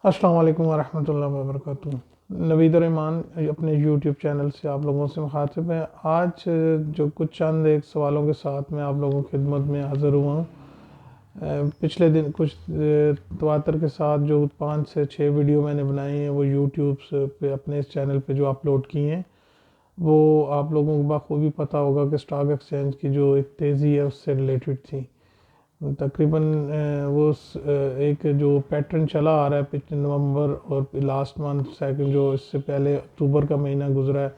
السلام علیکم ورحمۃ اللہ وبرکاتہ۔ نوید الرحمان اپنے یوٹیوب چینل سے آپ لوگوں سے مخاطب ہے۔ آج جو کچھ چند ایک سوالوں کے ساتھ میں آپ لوگوں کی خدمت میں حاضر ہوا ہوں۔ پچھلے دن کچھ تواتر کے ساتھ جو 5 سے 6 ویڈیو میں نے بنائی ہیں وہ یوٹیوب پہ اپنے اس چینل پہ جو اپلوڈ کی ہیں، وہ آپ لوگوں کو بخوبی پتہ ہوگا کہ اسٹاک ایکسچینج کی جو ایک تیزی ہے اس سے ریلیٹڈ تھی۔ تقریباً وہ ایک جو پیٹرن چلا آ رہا ہے پچھلے نومبر اور لاسٹ منتھ سیکنڈ جو اس سے پہلے اکتوبر کا مہینہ گزرا ہے،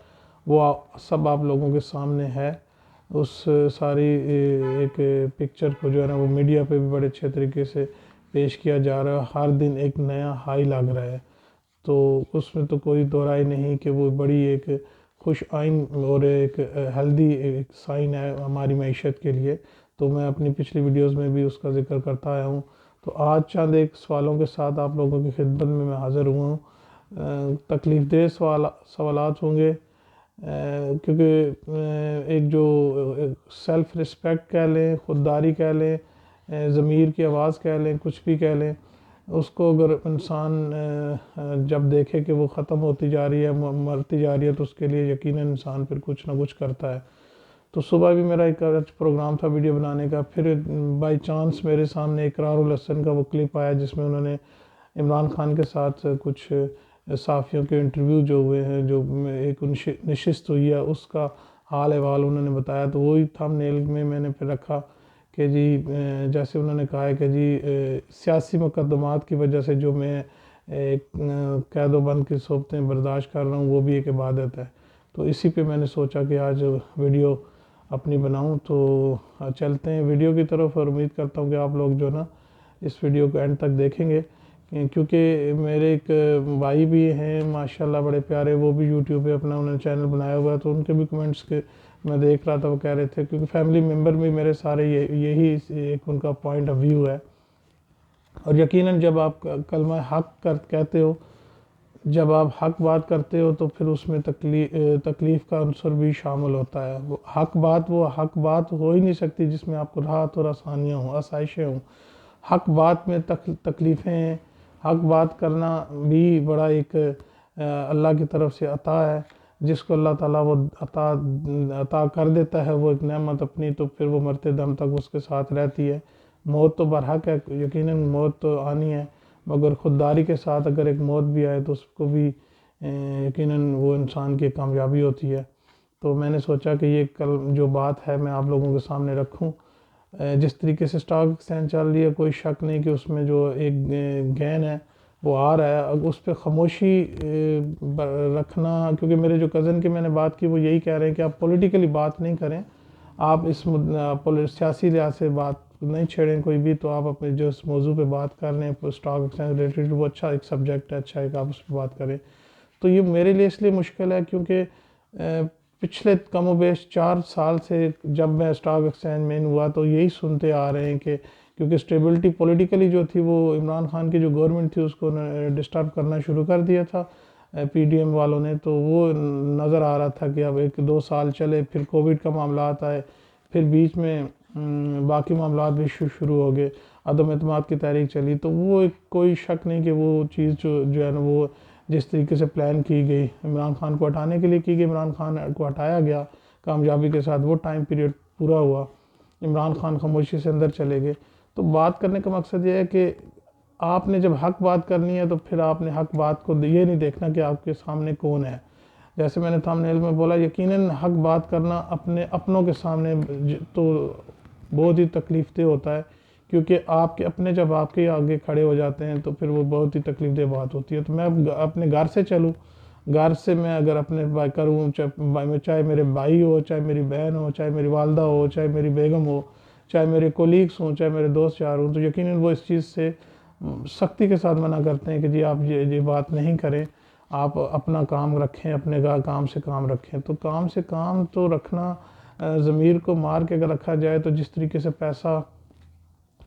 وہ سب آپ لوگوں کے سامنے ہے۔ اس ساری ایک پکچر کو جو ہے نا وہ میڈیا پہ بھی بڑے اچھے طریقے سے پیش کیا جا رہا ہے۔ ہر دن ایک نیا ہائی لگ رہا ہے، تو اس میں تو کوئی دو رائے نہیں کہ وہ بڑی ایک خوش آئند اور ایک ہیلدی ایک سائن ہے ہماری معیشت کے لیے۔ تو میں اپنی پچھلی ویڈیوز میں بھی اس کا ذکر کرتا آیا ہوں۔ تو آج چند ایک سوالوں کے ساتھ آپ لوگوں کی خدمت میں حاضر ہوا ہوں۔ تکلیف دہ سوالات ہوں گے، کیونکہ ایک جو سیلف رسپیکٹ کہہ لیں، خودداری کہہ لیں، ضمیر کی آواز کہہ لیں، کچھ بھی کہہ لیں، اس کو اگر انسان جب دیکھے کہ وہ ختم ہوتی جا رہی ہے، مرتی جا رہی ہے، تو اس کے لیے یقیناً انسان پھر کچھ نہ کچھ کرتا ہے۔ تو صبح بھی میرا ایک پروگرام تھا ویڈیو بنانے کا، پھر بائی چانس میرے سامنے اقرار الحسن کا وہ کلپ آیا جس میں انہوں نے عمران خان کے ساتھ کچھ صحافیوں کے انٹرویو جو ہوئے ہیں، جو ایک نشست ہوئی ہے، اس کا حال احوال انہوں نے بتایا۔ تو وہی تھم نیل میں میں نے پھر رکھا کہ جی جیسے انہوں نے کہا ہے کہ جی سیاسی مقدمات کی وجہ سے جو میں ایک قید و بند کی صحبتیں برداشت کر رہا ہوں، وہ بھی ایک عبادت ہے۔ تو اسی پہ میں نے سوچا کہ آج ویڈیو اپنی بناؤں۔ تو چلتے ہیں ویڈیو کی طرف، اور امید کرتا ہوں کہ آپ لوگ جو نا اس ویڈیو کو اینڈ تک دیکھیں گے، کیونکہ میرے ایک بھائی بھی ہیں ماشاءاللہ بڑے پیارے، وہ بھی یوٹیوب پہ اپنا انہوں نے چینل بنایا ہوا ہے، تو ان کے بھی کمنٹس کے میں دیکھ رہا تھا، وہ کہہ رہے تھے کیونکہ فیملی ممبر بھی میرے سارے یہی ایک ان کا پوائنٹ آف ویو ہے۔ اور یقیناً جب آپ کلمہ حق کہتے ہو، جب آپ حق بات کرتے ہو، تو پھر اس میں تکلیف کا عنصر بھی شامل ہوتا ہے۔ وہ حق بات ہو ہی نہیں سکتی جس میں آپ کو راحت اور آسانیاں ہوں، آسائشیں ہوں۔ حق بات میں تکلیفیں ہیں۔ حق بات کرنا بھی بڑا ایک اللہ کی طرف سے عطا ہے، جس کو اللہ تعالیٰ وہ عطا کر دیتا ہے وہ ایک نعمت اپنی، تو پھر وہ مرتے دم تک اس کے ساتھ رہتی ہے۔ موت تو برحق ہے، یقیناً موت تو آنی ہے، مگر خودداری کے ساتھ اگر ایک موت بھی آئے تو اس کو بھی یقیناً وہ انسان کی کامیابی ہوتی ہے۔ تو میں نے سوچا کہ یہ کل جو بات ہے میں آپ لوگوں کے سامنے رکھوں۔ جس طریقے سے اسٹاک ایکسچینج چل رہی ہے، کوئی شک نہیں کہ اس میں جو ایک گین ہے وہ آ رہا ہے۔ اب اس پہ خاموشی رکھنا، کیونکہ میرے جو کزن کی میں نے بات کی وہ یہی کہہ رہے ہیں کہ آپ پولیٹیکلی بات نہیں کریں، آپ اس سیاسی لحاظ سے بات نہیں چھیڑیں کوئی بھی، تو آپ اپنے جو اس موضوع پہ بات کر رہے ہیں اسٹاک ایکسچینج ریلیٹڈ، وہ اچھا ایک سبجیکٹ ہے، اچھا ایک آپ اس پہ بات کریں۔ تو یہ میرے لیے اس لیے مشکل ہے کیونکہ پچھلے کم و بیش 4 سال سے جب میں اسٹاک ایکسچینج مین ہوا تو یہی سنتے آ رہے ہیں کہ کیونکہ اسٹیبلٹی پولیٹیکلی جو تھی وہ عمران خان کی جو گورنمنٹ تھی اس کو ڈسٹرب کرنا شروع کر دیا تھا پی ڈی ایم والوں نے، تو وہ نظر آ رہا تھا کہ اب 1-2 سال چلے، پھر کووڈ کا معاملات آئے، پھر بیچ میں باقی معاملات بھی شروع ہو گئے، عدم اعتماد کی تحریک چلی، تو وہ کوئی شک نہیں کہ وہ چیز جو ہے نا وہ جس طریقے سے پلان کی گئی عمران خان کو ہٹانے کے لیے کی گئی، عمران خان کو ہٹایا گیا کامیابی کے ساتھ، وہ ٹائم پیریڈ پورا ہوا، عمران خان خاموشی سے اندر چلے گئے۔ تو بات کرنے کا مقصد یہ ہے کہ آپ نے جب حق بات کرنی ہے تو پھر آپ نے حق بات کو یہ نہیں دیکھنا کہ آپ کے سامنے کون ہے۔ جیسے میں نے تھم نیل میں بولا، یقیناً حق بات کرنا اپنوں کے سامنے تو بہت ہی تکلیف دہ ہوتا ہے، کیونکہ آپ کے اپنے جب آپ کے آگے کھڑے ہو جاتے ہیں تو پھر وہ بہت ہی تکلیف دہ بات ہوتی ہے۔ تو میں اپنے گھر سے چلوں، گھر سے میں اگر اپنے کروں، چاہے میرے بھائی ہو، چاہے میری بہن ہو، چاہے میری والدہ ہو، چاہے میری بیگم ہو، چاہے میرے کولیگس ہوں، چاہے میرے دوست یار ہوں، تو یقیناً وہ اس چیز سے سختی کے ساتھ منع کرتے ہیں کہ جی آپ یہ بات نہیں کریں، آپ اپنا کام رکھیں، اپنے کام سے کام رکھیں۔ تو کام سے کام تو رکھنا، ضمیر کو مار کے اگر رکھا جائے تو جس طریقے سے پیسہ،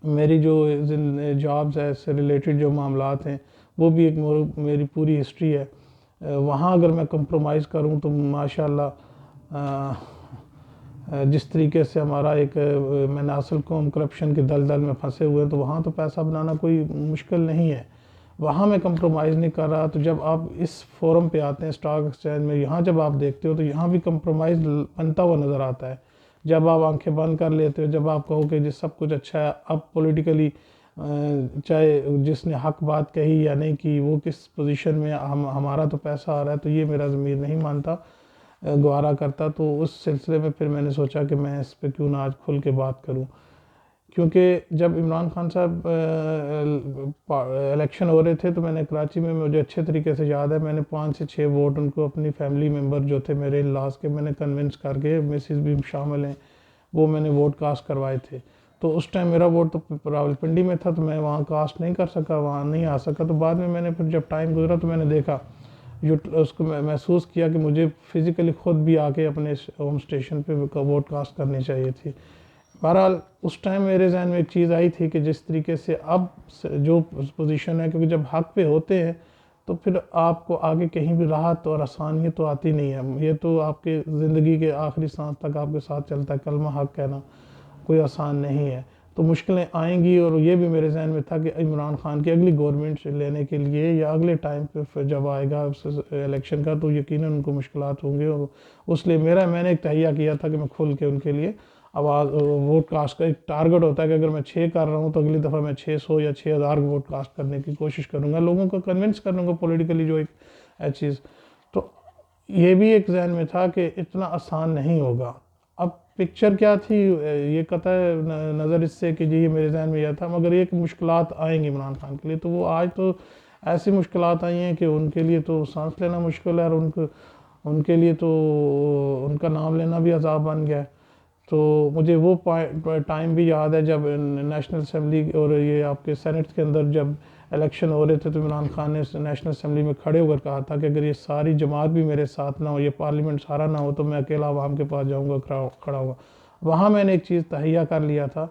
میری جو جابز ہے اس سے ریلیٹڈ جو معاملات ہیں وہ بھی ایک میری پوری ہسٹری ہے، وہاں اگر میں کمپرومائز کروں تو ماشاءاللہ جس طریقے سے ہمارا ایک میں نسل قوم کرپشن کے دلدل میں پھنسے ہوئے ہیں، تو وہاں تو پیسہ بنانا کوئی مشکل نہیں ہے۔ وہاں میں کمپرومائز نہیں کر رہا. تو جب آپ اس فورم پہ آتے ہیں اسٹاک ایکسچینج میں، یہاں جب آپ دیکھتے ہو تو یہاں بھی کمپرومائز بنتا ہوا نظر آتا ہے. جب آپ آنکھیں بند کر لیتے ہو، جب آپ کہو کہ جی سب کچھ اچھا ہے، اب پولیٹیکلی چاہے جس نے حق بات کہی یا نہیں کی وہ کس پوزیشن میں، ہمارا تو پیسہ آ رہا ہے، تو یہ میرا ضمیر نہیں مانتا، گوارا کرتا. تو اس سلسلے میں پھر میں نے سوچا کہ میں اس پہ کیوں نہ آج کھل کے بات کروں. کیونکہ جب عمران خان صاحب الیکشن ہو رہے تھے تو میں نے کراچی میں، مجھے اچھے طریقے سے یاد ہے، میں نے 5 سے 6 ووٹ ان کو، اپنی فیملی ممبر جو تھے میرے لاس کے، میں نے کنونس کر کے، مسز بھی شامل ہیں، وہ میں نے ووٹ کاسٹ کروائے تھے. تو اس ٹائم میرا ووٹ تو راولپنڈی میں تھا، تو میں وہاں کاسٹ نہیں کر سکا، وہاں نہیں آ سکا. تو بعد میں نے پھر جب ٹائم گزرا تو میں نے دیکھا، اس کو محسوس کیا کہ مجھے فزیکلی خود بھی آ کے اپنے ہوم اسٹیشن پہ ووٹ کاسٹ کرنی چاہیے تھی. بہرحال اس ٹائم میرے ذہن میں ایک چیز آئی تھی کہ جس طریقے سے اب جو پوزیشن ہے، کیونکہ جب حق پہ ہوتے ہیں تو پھر آپ کو آگے کہیں بھی راحت اور آسانی تو آتی نہیں ہے. یہ تو آپ کے زندگی کے آخری سانس تک آپ کے ساتھ چلتا ہے، کلمہ حق کہنا کوئی آسان نہیں ہے. تو مشکلیں آئیں گی، اور یہ بھی میرے ذہن میں تھا کہ عمران خان کی اگلی گورنمنٹ لینے کے لیے یا اگلے ٹائم پہ جب آئے گا الیکشن کا، تو یقیناً ان کو مشکلات ہوں گے. اور اس لیے میں نے ایک تہیہ کیا تھا کہ میں کھل کے ان کے لیے آواز، ووٹ کاسٹ کا ایک ٹارگٹ ہوتا ہے کہ اگر میں 6 کر رہا ہوں تو اگلی دفعہ میں 600 یا 6000 ووٹ کاسٹ کرنے کی کوشش کروں گا، لوگوں کو کنونس کروں گا پولیٹیکلی، جو ایک چیز. تو یہ بھی ایک ذہن میں تھا کہ اتنا آسان نہیں ہوگا. اب پکچر کیا تھی، یہ قطع نظر اس سے کہ جی یہ میرے ذہن میں یہ تھا، مگر یہ کہ مشکلات آئیں گی عمران خان کے لیے. تو وہ آج تو ایسی مشکلات آئی ہیں کہ ان کے لیے تو سانس لینا مشکل ہے، اور ان کے لیے تو ان کا نام لینا بھی عذاب بن گیا ہے. تو مجھے وہ ٹائم بھی یاد ہے جب نیشنل اسمبلی اور یہ آپ کے سینٹ کے اندر جب الیکشن ہو رہے تھے، تو عمران خان نے نیشنل اسمبلی میں کھڑے ہو کر کہا تھا کہ اگر یہ ساری جماعت بھی میرے ساتھ نہ ہو، یہ پارلیمنٹ سارا نہ ہو، تو میں اکیلا عوام کے پاس جاؤں گا، کھڑا ہوں گا. وہاں میں نے ایک چیز تہیہ کر لیا تھا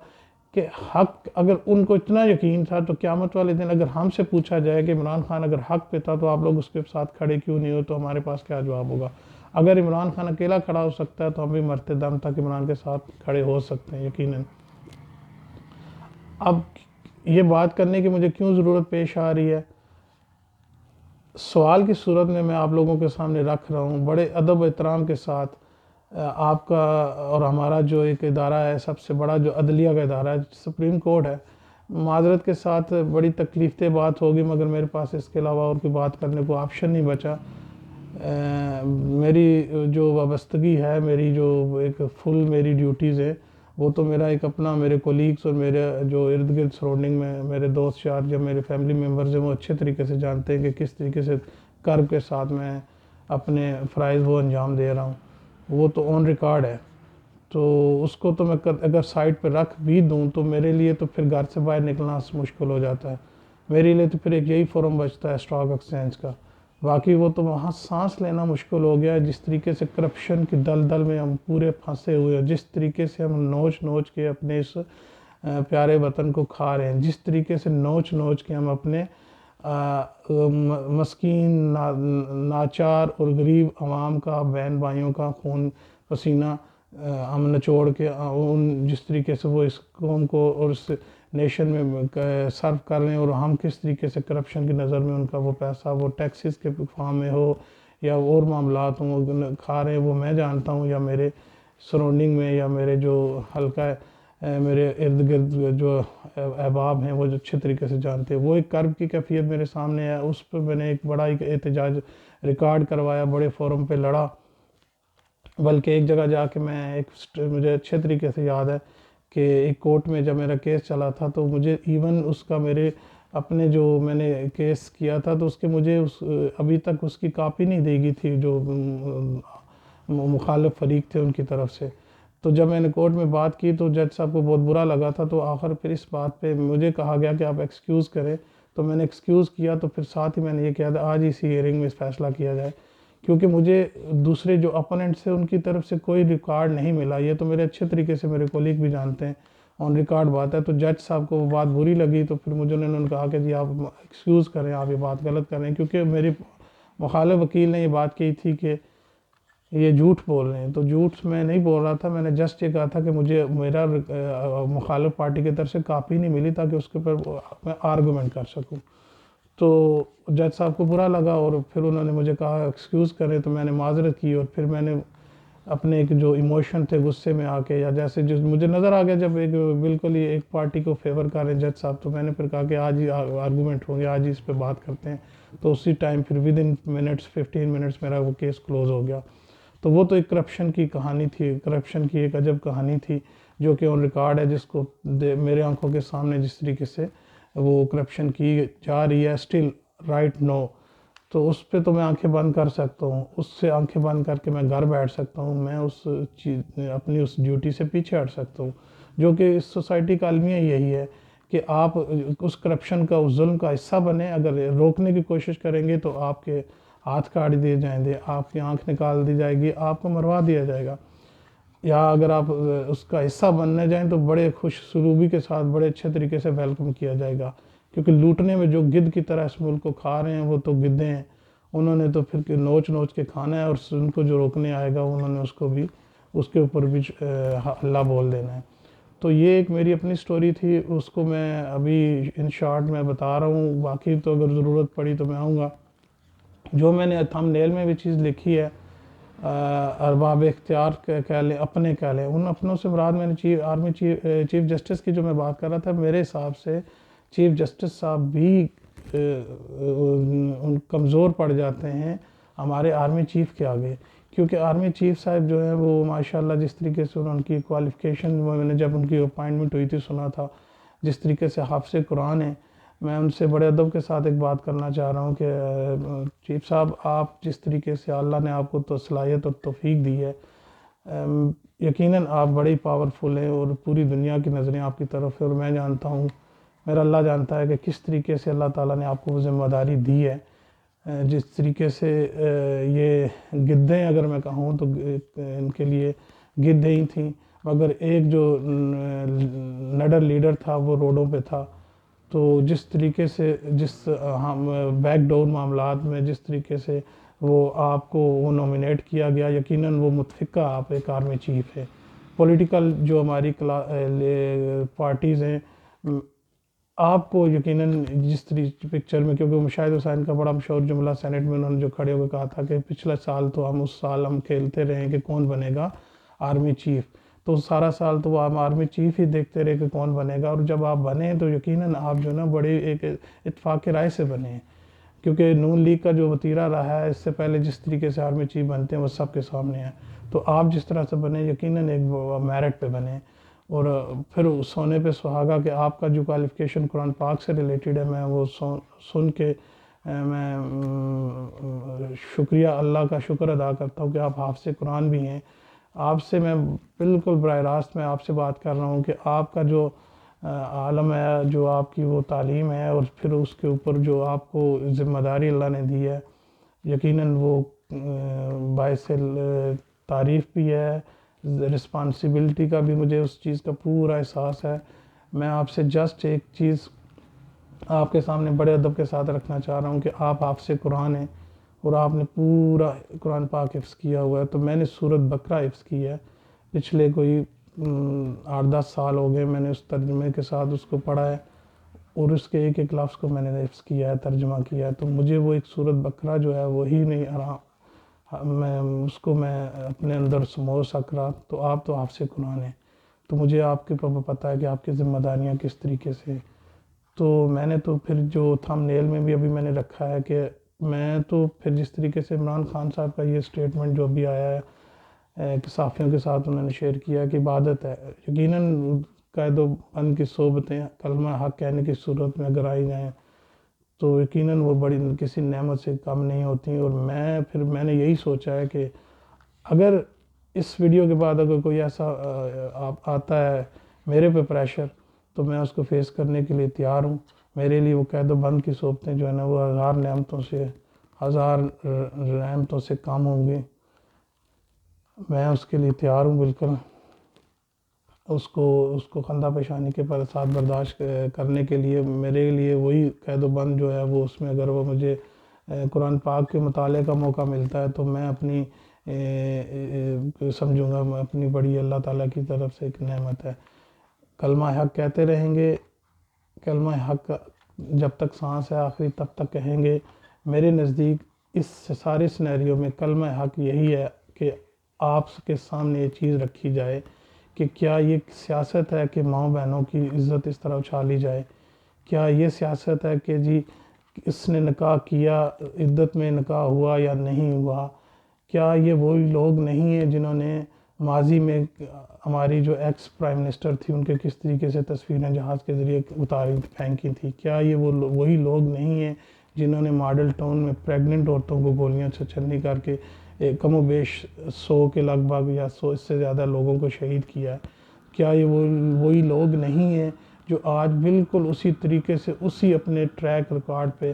کہ حق، اگر ان کو اتنا یقین تھا تو قیامت والے دن اگر ہم سے پوچھا جائے کہ عمران خان اگر حق پہ تھا تو آپ لوگ اس کے ساتھ کھڑے کیوں نہیں ہو، تو ہمارے پاس کیا جواب ہوگا. اگر عمران خان اکیلا کھڑا ہو سکتا ہے تو ہم بھی مرتے دم تک عمران کے ساتھ کھڑے ہو سکتے ہیں یقیناً. اب یہ بات کرنے کی مجھے کیوں ضرورت پیش آ رہی ہے، سوال کی صورت میں آپ لوگوں کے سامنے رکھ رہا ہوں بڑے ادب و احترام کے ساتھ. آپ کا اور ہمارا جو ایک ادارہ ہے، سب سے بڑا جو عدلیہ کا ادارہ ہے، سپریم کورٹ ہے، معذرت کے ساتھ بڑی تکلیف دہ بات ہوگی، مگر میرے پاس اس کے علاوہ اور کوئی بات کرنے کو آپشن نہیں بچا. میری جو وابستگی ہے، میری جو ایک فل میری ڈیوٹیز ہے، وہ تو میرا ایک اپنا، میرے کولیگز اور میرے جو ارد گرد سراؤنڈنگ میں میرے دوست یار، جب میرے فیملی ممبرز ہیں، وہ اچھے طریقے سے جانتے ہیں کہ کس طریقے سے کرب کے ساتھ میں اپنے فرائض وہ انجام دے رہا ہوں. وہ تو آن ریکارڈ ہے. تو اس کو تو میں اگر سائٹ پہ رکھ بھی دوں تو میرے لیے تو پھر گھر سے باہر نکلنا مشکل ہو جاتا ہے. میرے لیے تو پھر ایک یہی فورم بچتا ہے اسٹاک ایکسچینج کا. باقی وہ تو وہاں سانس لینا مشکل ہو گیا ہے، جس طریقے سے کرپشن کی دلدل میں ہم پورے پھنسے ہوئے ہیں، جس طریقے سے ہم نوچ کے اپنے اس پیارے وطن کو کھا رہے ہیں، جس طریقے سے نوچ کے ہم اپنے مسکین ناچار اور غریب عوام کا، بہن بھائیوں کا خون پسینہ ہم نچوڑ کے جس طریقے سے وہ اس قوم کو اور اس نیشن میں سرو کر رہے ہیں، اور ہم کس طریقے سے کرپشن کی نظر میں ان کا وہ پیسہ، وہ ٹیکسز کے فارم میں ہو یا اور معاملات ہوں، وہ کھا رہے ہیں. وہ میں جانتا ہوں، یا میرے سراؤنڈنگ میں یا میرے جو حلقہ میرے ارد گرد جو احباب ہیں وہ جو اچھے طریقے سے جانتے ہیں. وہ ایک کرب کی کیفیت میرے سامنے ہے، اس پہ میں نے ایک بڑا احتجاج ریکارڈ کروایا، بڑے فورم پہ لڑا. بلکہ ایک جگہ جا کے میں مجھے اچھے طریقے سے یاد ہے کہ ایک کورٹ میں جب میرا کیس چلا تھا تو مجھے ایون اس کا میرے اپنے جو میں نے کیس کیا تھا تو اس کے مجھے ابھی تک اس کی کاپی نہیں دی گئی تھی جو مخالف فریق تھے ان کی طرف سے. تو جب میں نے کورٹ میں بات کی تو جج صاحب کو بہت برا لگا تھا، تو آخر پھر اس بات پہ مجھے کہا گیا کہ آپ ایکسکیوز کریں. تو میں نے ایکسکیوز کیا، تو پھر ساتھ ہی میں نے یہ کیا تھا آج اسی ہیئرنگ میں فیصلہ کیا جائے، کیونکہ مجھے دوسرے جو اپوننٹس ہیں ان کی طرف سے کوئی ریکارڈ نہیں ملا. یہ تو میرے اچھے طریقے سے میرے کولیگ بھی جانتے ہیں، آن ریکارڈ بات ہے. تو جج صاحب کو وہ بات بری لگی، تو پھر مجھے انہوں نے کہا کہ جی آپ ایکسکیوز کریں، آپ یہ بات غلط کر رہے ہیں، کیونکہ میرے مخالف وکیل نے یہ بات کہی تھی کہ یہ جھوٹ بول رہے ہیں. تو جھوٹ میں نہیں بول رہا تھا، میں نے جسٹ یہ کہا تھا کہ مجھے میرا مخالف پارٹی کی طرف سے کاپی نہیں ملی تاکہ اس کے اوپر میں آرگومنٹ کر سکوں. تو جج صاحب کو برا لگا اور پھر انہوں نے مجھے کہا ایکسکیوز کریں، تو میں نے معذرت کی اور پھر میں نے اپنے ایک جو ایموشن تھے غصے میں آ کے یا جیسے جو مجھے نظر آ گیا جب ایک بالکل ہی ایک پارٹی کو فیور کر رہے ہیں جج صاحب، تو میں نے پھر کہا کہ آج ہی آرگومنٹ ہوں گے، آج ہی اس پہ بات کرتے ہیں. تو اسی ٹائم پھر ود ان منٹس 15 منٹس میرا وہ کیس کلوز ہو گیا. تو وہ تو ایک کرپشن کی کہانی تھی، کرپشن کی ایک عجب کہانی تھی جو کہ آن ریکارڈ ہے، جس کو میرے آنکھوں کے سامنے جس طریقے سے وہ کرپشن کی جا رہی ہے اسٹل رائٹ نو. تو اس پہ تو میں آنکھیں بند کر سکتا ہوں، اس سے آنکھیں بند کر کے میں گھر بیٹھ سکتا ہوں، میں اس چیز اپنی اس ڈیوٹی سے پیچھے ہٹ سکتا ہوں. جو کہ اس سوسائٹی کا المیہ یہی ہے کہ آپ اس کرپشن کا، اس ظلم کا حصہ بنیں. اگر روکنے کی کوشش کریں گے تو آپ کے ہاتھ کاٹ دیے جائیں گے، آپ کی آنکھ نکال دی جائے گی، آپ کو مروا دیا جائے گا. یا اگر آپ اس کا حصہ بننے جائیں تو بڑے خوش سلوبی کے ساتھ بڑے اچھے طریقے سے ویلکم کیا جائے گا. کیونکہ لوٹنے میں جو گدھ کی طرح اس ملک کو کھا رہے ہیں وہ تو گدھے ہیں، انہوں نے تو پھر نوچ نوچ کے کھانا ہے، اور ان کو جو روکنے آئے گا انہوں نے اس کو بھی اس کے اوپر بھی اللہ بول دینا ہے. تو یہ ایک میری اپنی سٹوری تھی، اس کو میں ابھی ان شارٹ میں بتا رہا ہوں، باقی تو اگر ضرورت پڑی تو میں آؤں گا. جو میں نے تھم نیل میں بھی چیز لکھی ہے، ارباب اختیار کہہ لیں، اپنے کہہ لیں، ان اپنوں سے مراد میں نے آرمی چیف جسٹس کی جو میں بات کر رہا تھا، میرے حساب سے چیف جسٹس صاحب بھی کمزور پڑ جاتے ہیں ہمارے آرمی چیف کے آگے. کیونکہ آرمی چیف صاحب جو ہیں وہ ماشاءاللہ جس طریقے سے ان کی کوالیفیکیشن، میں نے جب ان کی اپائنٹمنٹ ہوئی تھی سنا تھا، جس طریقے سے حافظ قرآن ہیں. میں ان سے بڑے ادب کے ساتھ ایک بات کرنا چاہ رہا ہوں کہ چیف صاحب، آپ جس طریقے سے اللہ نے آپ کو تو صلاحیت اور توفیق دی ہے، یقیناً آپ بڑی پاورفل ہیں اور پوری دنیا کی نظریں آپ کی طرف ہے. اور میں جانتا ہوں، میرا اللہ جانتا ہے کہ کس طریقے سے اللہ تعالیٰ نے آپ کو وہ ذمہ داری دی ہے. جس طریقے سے یہ گدھیں اگر میں کہوں تو ان کے لیے گدھیں ہی تھیں، مگر ایک جو نڈر لیڈر تھا وہ روڈوں پہ تھا. تو جس طریقے سے جس بیک ڈور معاملات میں جس طریقے سے وہ آپ کو وہ نومینیٹ کیا گیا، یقیناً وہ متفقہ آپ ایک آرمی چیف ہے. پولیٹیکل جو ہماری پارٹیز ہیں، آپ کو یقیناً جس طریقے پکچر میں، کیونکہ مشاہد حسین کا بڑا مشہور جملہ سینٹ میں انہوں نے جو کھڑے ہو کے کہا تھا کہ پچھلے سال تو ہم اس سال ہم کھیلتے رہے کہ کون بنے گا آرمی چیف. تو سارا سال تو وہ ہم آرمی چیف ہی دیکھتے رہے کہ کون بنے گا، اور جب آپ بنے تو یقیناً آپ جو نا بڑے ایک اتفاق رائے سے بنے ہیں. کیونکہ نون لیگ کا جو وتیرہ رہا ہے، اس سے پہلے جس طریقے سے آرمی چیف بنتے ہیں وہ سب کے سامنے ہیں. تو آپ جس طرح سے بنے یقیناً ایک میرٹ پہ بنے. اور پھر سونے پہ سہاگا کہ آپ کا جو کوالیفیکیشن قرآن پاک سے ریلیٹڈ ہے، میں وہ سن کے میں شکریہ، اللہ کا شکر ادا کرتا ہوں کہ آپ حافظ قرآن بھی ہیں. آپ سے میں بالکل براہ راست میں آپ سے بات کر رہا ہوں کہ آپ کا جو عالم ہے، جو آپ کی وہ تعلیم ہے، اور پھر اس کے اوپر جو آپ کو ذمہ داری اللہ نے دی ہے، یقیناً وہ باعث تعریف بھی ہے. رسپانسبلٹی کا بھی مجھے اس چیز کا پورا احساس ہے. میں آپ سے جسٹ ایک چیز آپ کے سامنے بڑے ادب کے ساتھ رکھنا چاہ رہا ہوں کہ آپ حافظ قرآن ہیں اور آپ نے پورا قرآن پاک حفظ کیا ہوا ہے. تو میں نے سورۃ بقرہ حفظ کی ہے، پچھلے کوئی 8-10 سال ہو گئے میں نے اس ترجمے کے ساتھ اس کو پڑھا ہے، اور اس کے ایک ایک لفظ کو میں نے حفظ کیا ہے، ترجمہ کیا ہے. تو مجھے وہ ایک سورۃ بقرہ جو ہے وہی نہیں میں اس کو میں اپنے اندر سمو سک رہا. تو آپ تو حافظ قرآن ہیں، تو مجھے آپ کے پتہ ہے کہ آپ کی ذمہ داریاں کس طریقے سے. تو میں نے تو پھر جو تھم نیل میں بھی ابھی میں نے رکھا ہے کہ میں تو پھر جس طریقے سے عمران خان صاحب کا یہ سٹیٹمنٹ جو ابھی آیا ہے کہ صحافیوں کے ساتھ انہوں نے شیئر کیا کہ عبادت ہے، یقیناً قید و بند کی صحبتیں کلمہ حق کہنے کی صورت میں اگر آئی جائیں تو یقیناً وہ بڑی کسی نعمت سے کم نہیں ہوتی. اور میں نے یہی سوچا ہے کہ اگر اس ویڈیو کے بعد اگر کوئی ایسا آتا ہے میرے پہ پریشر، تو میں اس کو فیس کرنے کے لیے تیار ہوں. میرے لیے وہ قید و بند کی صحبتیں جو ہے نا وہ ہزار رحمتوں سے کم ہوں گی. میں اس کے لیے تیار ہوں بالکل. اس کو خندہ پیشانی کے ساتھ برداشت کرنے کے لیے میرے لیے وہی قید و بند جو ہے وہ، اس میں اگر وہ مجھے قرآن پاک کے مطالعے کا موقع ملتا ہے تو میں اپنی سمجھوں گا میں اپنی بڑی اللہ تعالیٰ کی طرف سے ایک نعمت ہے. کلمہ حق کہتے رہیں گے، کلمہ حق جب تک سانس ہے آخری تب تک کہیں گے. میرے نزدیک اس سارے سینیریو میں کلمہ حق یہی ہے کہ آپ کے سامنے یہ چیز رکھی جائے کہ کیا یہ سیاست ہے کہ ماؤں بہنوں کی عزت اس طرح اچھالی جائے؟ کیا یہ سیاست ہے کہ جی اس نے نکاح کیا، عدت میں نکاح ہوا یا نہیں ہوا؟ کیا یہ وہی لوگ نہیں ہیں جنہوں نے ماضی میں ہماری جو ایکس پرائم منسٹر تھی ان کے کس طریقے سے تصویریں جہاز کے ذریعے اتاری پھینکی تھی؟ کیا یہ وہی لوگ نہیں ہیں جنہوں نے ماڈل ٹاؤن میں پریگننٹ عورتوں کو گولیاں چھلنی کر کے کم و بیش 100 کے لگ بھگ یا 100 اس سے زیادہ لوگوں کو شہید کیا ہے؟ کیا یہ وہی لوگ نہیں ہیں جو آج بالکل اسی طریقے سے اسی اپنے ٹریک ریکارڈ پہ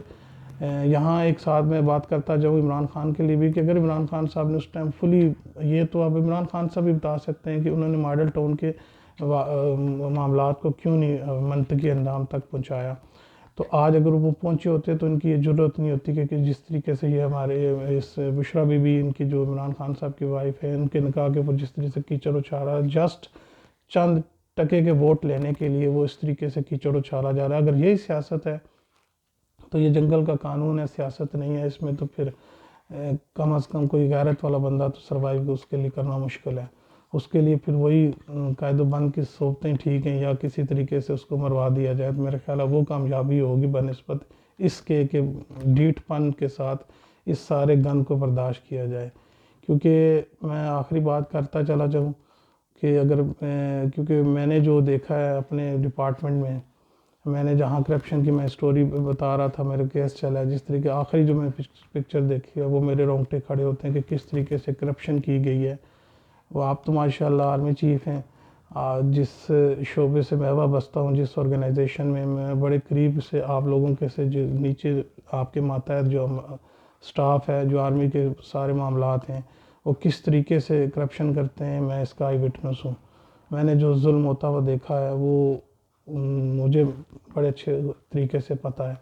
یہاں ایک ساتھ میں بات کرتا جاؤں عمران خان کے لیے بھی کہ اگر عمران خان صاحب نے اس ٹائم فلی، یہ تو اب عمران خان صاحب بھی بتا سکتے ہیں کہ انہوں نے ماڈل ٹاؤن کے معاملات کو کیوں نہیں منطقی اندام تک پہنچایا. تو آج اگر وہ پہنچے ہوتے تو ان کی یہ جرات نہیں ہوتی کہ جس طریقے سے یہ ہمارے اس بشرا بی بی ان کی جو عمران خان صاحب کی وائف ہے ان کے نکاح کے اوپر جس طریقے سے کیچڑ اچھالا، جسٹ چند ٹکے کے ووٹ لینے کے لیے وہ اس طریقے سے کیچڑ اچھالا جا رہا ہے. اگر یہی سیاست ہے تو یہ جنگل کا قانون ہے، سیاست نہیں ہے اس میں. تو پھر کم از کم کوئی غیرت والا بندہ تو سروائیو اس کے لیے کرنا مشکل ہے. اس کے لیے پھر وہی قائد و بند کی صحبتیں ٹھیک ہیں یا کسی طریقے سے اس کو مروا دیا جائے تو میرا خیال ہے وہ کامیابی ہوگی بنسبت اس کے کہ ڈھیٹ پن کے ساتھ اس سارے گند کو برداشت کیا جائے. کیونکہ میں آخری بات کرتا چلا جاؤں کہ اگر کیونکہ میں نے جو دیکھا ہے اپنے ڈپارٹمنٹ میں نے جہاں کرپشن کی میں سٹوری بتا رہا تھا، میرے کیس چلا ہے، جس طریقے آخری جو میں پکچر دیکھی ہے وہ میرے رونگٹے کھڑے ہوتے ہیں کہ کس طریقے سے کرپشن کی گئی ہے. وہ آپ تو ماشاءاللہ آرمی چیف ہیں، جس شعبے سے میں وابستہ ہوں، جس آرگنائزیشن میں بڑے قریب سے آپ لوگوں کے سے جو نیچے آپ کے ماتحت جو سٹاف ہے جو آرمی کے سارے معاملات ہیں وہ کس طریقے سے کرپشن کرتے ہیں، میں اس کا آئی وٹنس ہوں. میں نے جو ظلم ہوتا ہوا دیکھا ہے وہ مجھے بڑے اچھے طریقے سے پتہ ہے.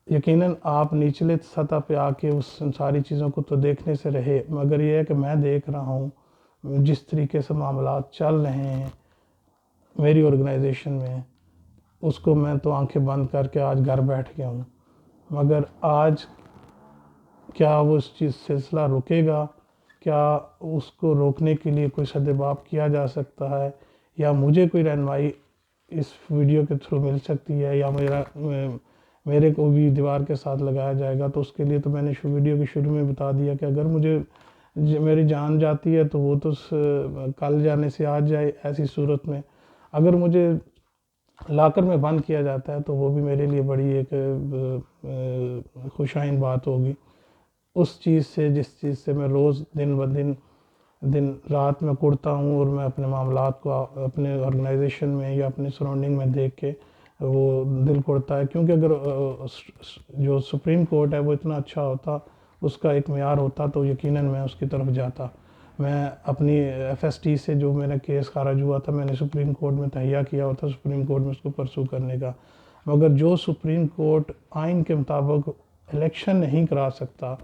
یقیناً آپ نچلے سطح پہ آ کے اس ساری چیزوں کو تو دیکھنے سے رہے، مگر یہ ہے کہ میں دیکھ رہا ہوں جس طریقے سے معاملات چل رہے ہیں میری آرگنائزیشن میں، اس کو میں تو آنکھیں بند کر کے آج گھر بیٹھ گیا ہوں. مگر آج کیا وہ اس چیز سلسلہ رکے گا؟ کیا اس کو روکنے کے لیے کوئی سدباب کیا جا سکتا ہے؟ یا مجھے کوئی رہنمائی اس ویڈیو کے تھرو مل سکتی ہے یا میرے کو بھی دیوار کے ساتھ لگایا جائے گا؟ تو اس کے لیے تو میں نے ویڈیو کے شروع میں بتا دیا کہ اگر مجھے میری جان جاتی ہے تو وہ تو کل جانے سے آج جائے. ایسی صورت میں اگر مجھے لاکر میں بند کیا جاتا ہے تو وہ بھی میرے لیے بڑی ایک خوشائن بات ہوگی. اس چیز سے جس چیز سے میں روز دن دن رات میں کڑتا ہوں اور میں اپنے معاملات کو اپنے آرگنائزیشن میں یا اپنے سراؤنڈنگ میں دیکھ کے وہ دل کڑتا ہے. کیونکہ اگر جو سپریم کورٹ ہے وہ اتنا اچھا ہوتا، اس کا ایک معیار ہوتا تو یقیناً میں اس کی طرف جاتا. میں اپنی ایف ایس ٹی سے جو میرا کیس خارج ہوا تھا میں نے سپریم کورٹ میں تہیہ کیا ہوا تھا سپریم کورٹ میں اس کو پرسو کرنے کا. مگر جو سپریم کورٹ آئین کے مطابق الیکشن نہیں کرا سکتا،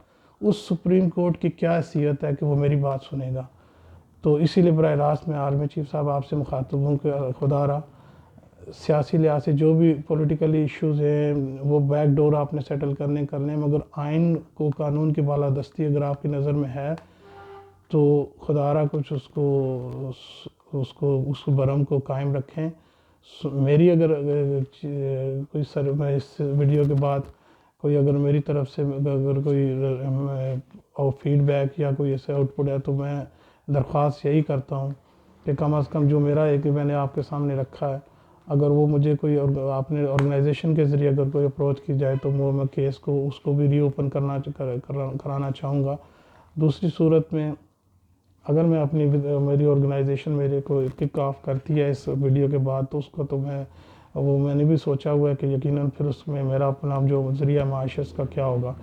اس سپریم کورٹ کی کیا حیثیت ہے کہ وہ میری بات سنے گا؟ تو اسی لیے براہ راست میں آرمی چیف صاحب آپ سے مخاطب ہوں کہ خدا را سیاسی لحاظ سے جو بھی پولیٹیکلی ایشوز ہیں وہ بیک ڈور آپ نے سیٹل کر لیں، مگر آئین کو قانون کی بالادستی اگر آپ کی نظر میں ہے تو خدا را کچھ اس کو برہم کو قائم رکھیں. میری اگر کوئی میں اس ویڈیو کے بعد کوئی اگر میری طرف سے اگر کوئی فیڈ بیک یا کوئی ایسے آؤٹ پٹ ہے تو میں درخواست یہی کرتا ہوں کہ کم از کم جو میرا ایک میں نے آپ کے سامنے رکھا ہے، اگر وہ مجھے کوئی اپنے آرگنائزیشن کے ذریعے اگر کوئی اپروچ کی جائے تو وہ میں کیس کو اس کو بھی ری اوپن کرانا چاہوں گا. دوسری صورت میں اگر میں میری آرگنائزیشن میرے کو کک آف کرتی ہے اس ویڈیو کے بعد تو اس کو تو میں نے بھی سوچا ہوا ہے کہ یقیناً پھر اس میں میرا اپنا جو ذریعہ معاشت کا کیا ہوگا.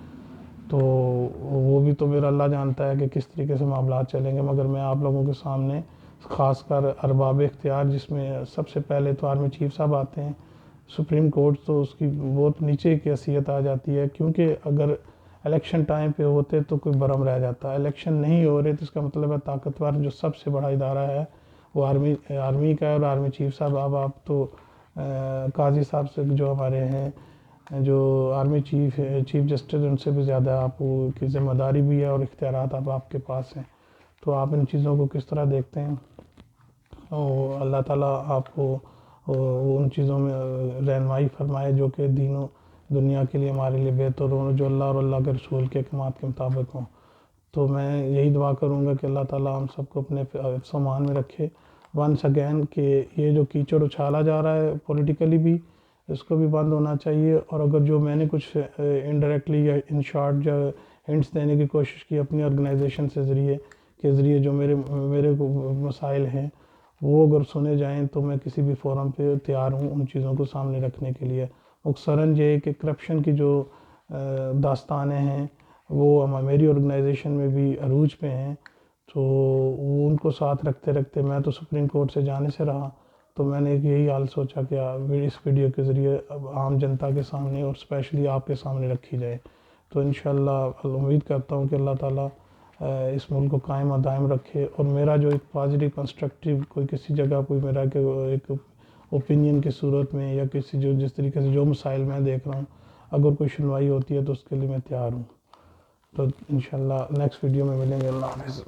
تو وہ بھی تو میرا اللہ جانتا ہے کہ کس طریقے سے معاملات چلیں گے. مگر میں آپ لوگوں کے سامنے خاص کر ارباب اختیار جس میں سب سے پہلے تو آرمی چیف صاحب آتے ہیں، سپریم کورٹ تو اس کی بہت نیچے کی حیثیت آ جاتی ہے. کیونکہ اگر الیکشن ٹائم پہ ہوتے تو کوئی برہم رہ جاتا ہے، الیکشن نہیں ہو رہے تو اس کا مطلب ہے طاقتور جو سب سے بڑا ادارہ ہے وہ آرمی کا ہے. اور آرمی چیف صاحب اب آپ تو قاضی صاحب سے جو ہمارے ہیں جو آرمی چیف جسٹس ان سے بھی زیادہ آپ کی ذمہ داری بھی ہے اور اختیارات اب آپ کے پاس ہیں. تو آپ ان چیزوں کو کس طرح دیکھتے ہیں؟ اور اللہ تعالیٰ آپ کو ان چیزوں میں رہنمائی فرمائے جو کہ دین و دنیا کے لیے ہمارے لیے بہتر ہوں، جو اللہ اور اللہ کے رسول کے احکامات کے مطابق ہوں. تو میں یہی دعا کروں گا کہ اللہ تعالیٰ ہم سب کو اپنے حفظ و امان میں رکھے. ونس اگین کہ یہ جو کیچڑ اچھالا جا رہا ہے پولیٹیکلی بھی، اس کو بھی بند ہونا چاہیے. اور اگر جو میں نے کچھ انڈائریکٹلی یا ان شارٹ جو ہنٹس دینے کی کوشش کی اپنی آرگنائزیشن کے ذریعے جو میرے مسائل ہیں وہ اگر سنے جائیں تو میں کسی بھی فورم پہ تیار ہوں ان چیزوں کو سامنے رکھنے کے لیے. مختصراً یہ کہ کرپشن کی جو داستانیں ہیں وہ میری آرگنائزیشن میں بھی عروج پہ ہیں. تو وہ ان کو ساتھ رکھتے میں تو سپریم کورٹ سے جانے سے رہا. تو میں نے ایک یہی حال سوچا کہ اس ویڈیو کے ذریعے اب عام جنتا کے سامنے اور اسپیشلی آپ کے سامنے رکھی جائے. تو انشاءاللہ امید کرتا ہوں کہ اللہ تعالیٰ اس ملک کو قائم و دائم رکھے. اور میرا جو ایک پازیٹیو کنسٹرکٹیو کوئی کسی جگہ کوئی میرا ایک اوپینین کی صورت میں یا جس طریقے سے جو مسائل میں دیکھ رہا ہوں اگر کوئی سنوائی ہوتی ہے تو اس کے لیے میں تیار ہوں. تو انشاءاللہ نیکسٹ ویڈیو میں ملیں گے. اللہ حافظ.